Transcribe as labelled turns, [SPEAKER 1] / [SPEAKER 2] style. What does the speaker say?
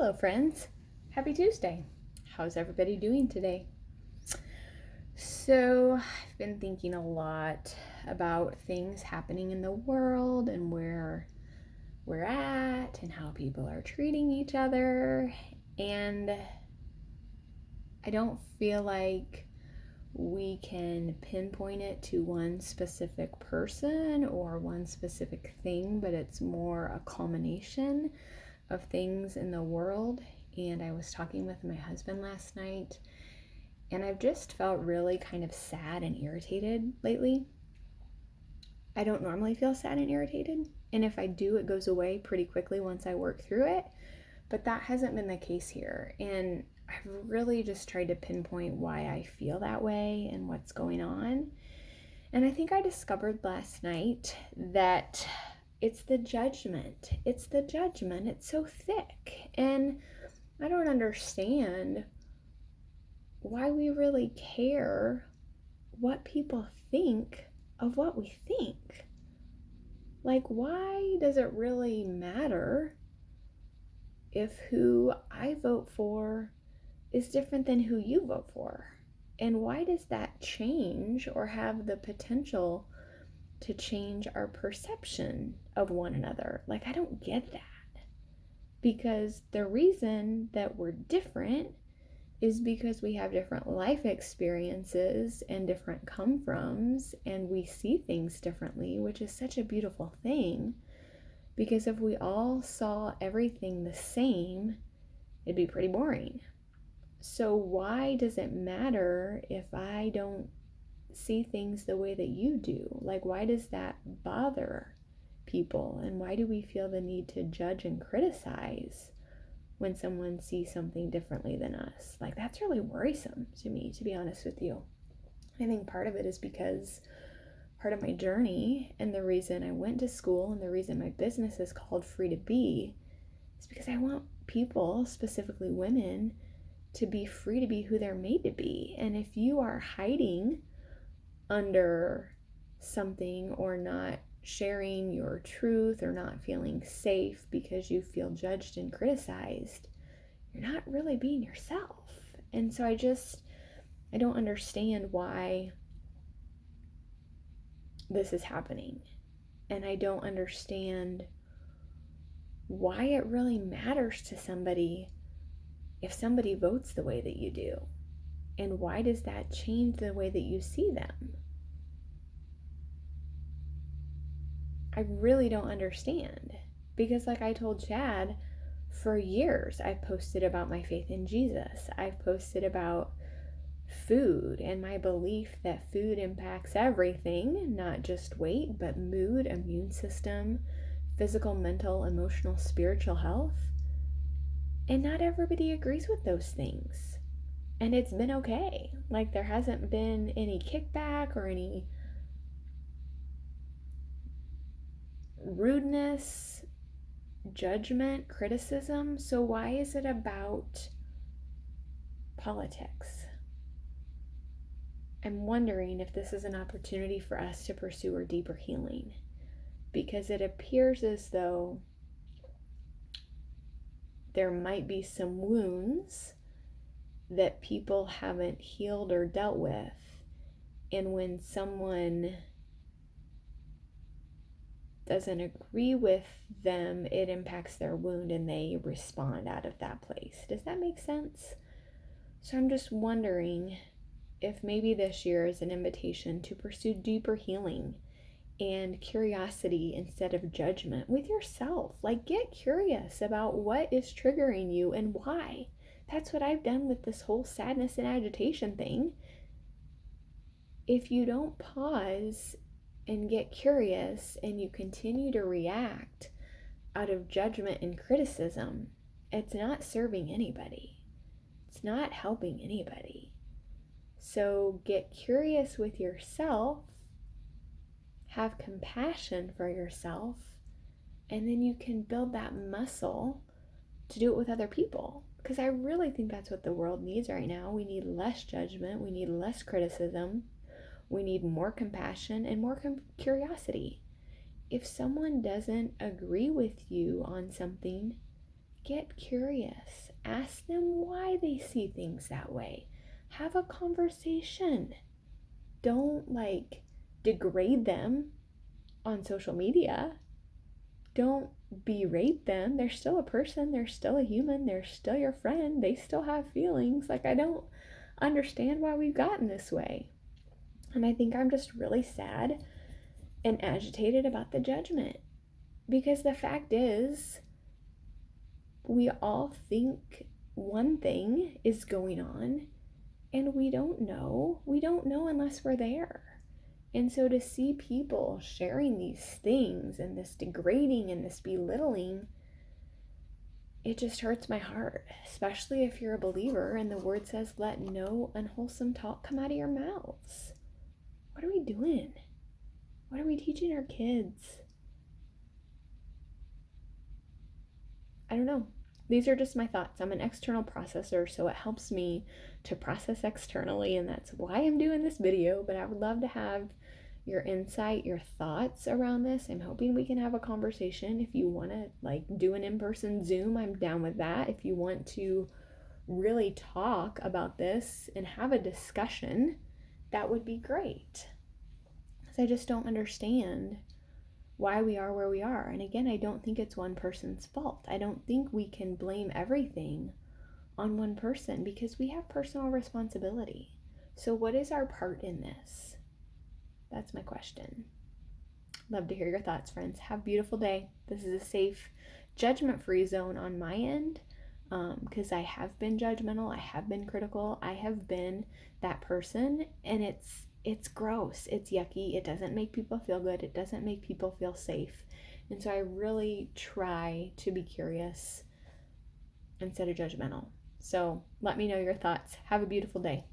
[SPEAKER 1] Hello, friends. Happy Tuesday. How's everybody doing today? So, I've been thinking a lot about things happening in the world and where we're at and how people are treating each other. And I don't feel like we can pinpoint it to one specific person or one specific thing, but it's more a culmination of things in the world. And I was talking with my husband last night, and I've just felt really kind of sad and irritated lately. I don't normally feel sad and irritated, and if I do, it goes away pretty quickly once I work through it, but that hasn't been the case here. And I've really just tried to pinpoint why I feel that way and what's going on. And I think I discovered last night that it's the judgment. It's the judgment. It's so thick. And I don't understand why we really care what people think of what we think. Like, why does it really matter if who I vote for is different than who you vote for? And why does that change or have the potential to change our perception of one another? Like, I don't get that. Because the reason that we're different is because we have different life experiences and different come-froms, and we see things differently, which is such a beautiful thing. Because if we all saw everything the same, it'd be pretty boring. So why does it matter if I don't see things the way that you do? Like, why does that bother people? And why do we feel the need to judge and criticize when someone sees something differently than us? Like, that's really worrisome to me, to be honest with you. I think part of it is because part of my journey and the reason I went to school and the reason my business is called Free to Be is because I want people, specifically women, to be free to be who they're made to be. And if you are hiding under something or not sharing your truth or not feeling safe because you feel judged and criticized, you're not really being yourself. And so I don't understand why this is happening. And I don't understand why it really matters to somebody if somebody votes the way that you do. And why does that change the way that you see them? I really don't understand. Because like I told Chad, for years I've posted about my faith in Jesus. I've posted about food and my belief that food impacts everything, not just weight, but mood, immune system, physical, mental, emotional, spiritual health. And not everybody agrees with those things. And it's been okay. Like, there hasn't been any kickback or any rudeness, judgment, criticism. So why is it about politics? I'm wondering if this is an opportunity for us to pursue our deeper healing, because it appears as though there might be some wounds that people haven't healed or dealt with. And when someone doesn't agree with them, it impacts their wound and they respond out of that place. Does that make sense? So I'm just wondering if maybe this year is an invitation to pursue deeper healing and curiosity instead of judgment with yourself. Like, get curious about what is triggering you and why. That's what I've done with this whole sadness and agitation thing. If you don't pause and get curious and you continue to react out of judgment and criticism, it's not serving anybody. It's not helping anybody. So get curious with yourself, have compassion for yourself, and then you can build that muscle to do it with other people. Because I really think that's what the world needs right now. We need less judgment. We need less criticism. We need more compassion and more curiosity. If someone doesn't agree with you on something, Get curious. Ask them why they see things that way. Have a conversation. Don't degrade them on social media. Don't berate them. They're still a person. They're still a human. They're still your friend. They still have feelings. I don't understand why we've gotten this way. And I think I'm just really sad and agitated about the judgment. Because the fact is, we all think one thing is going on, and we don't know. We don't know unless we're there. And so to see people sharing these things and this degrading and this belittling, it just hurts my heart, especially if you're a believer and the word says, let no unwholesome talk come out of your mouths. What are we doing? What are we teaching our kids? I don't know. These are just my thoughts. I'm an external processor, so it helps me to process externally, and that's why I'm doing this video. But I would love to have your insight, your thoughts around this. I'm hoping we can have a conversation. If you want to do an in-person Zoom, I'm down with that. If you want to really talk about this and have a discussion, that would be great. Because I just don't understand why we are where we are. And again, I don't think it's one person's fault. I don't think we can blame everything on one person because we have personal responsibility. So what is our part in this? That's my question. Love to hear your thoughts, friends. Have a beautiful day. This is a safe, judgment-free zone on my end, because I have been judgmental. I have been critical. I have been that person, and it's gross. It's yucky. It doesn't make people feel good. It doesn't make people feel safe. And so I really try to be curious instead of judgmental. So let me know your thoughts. Have a beautiful day.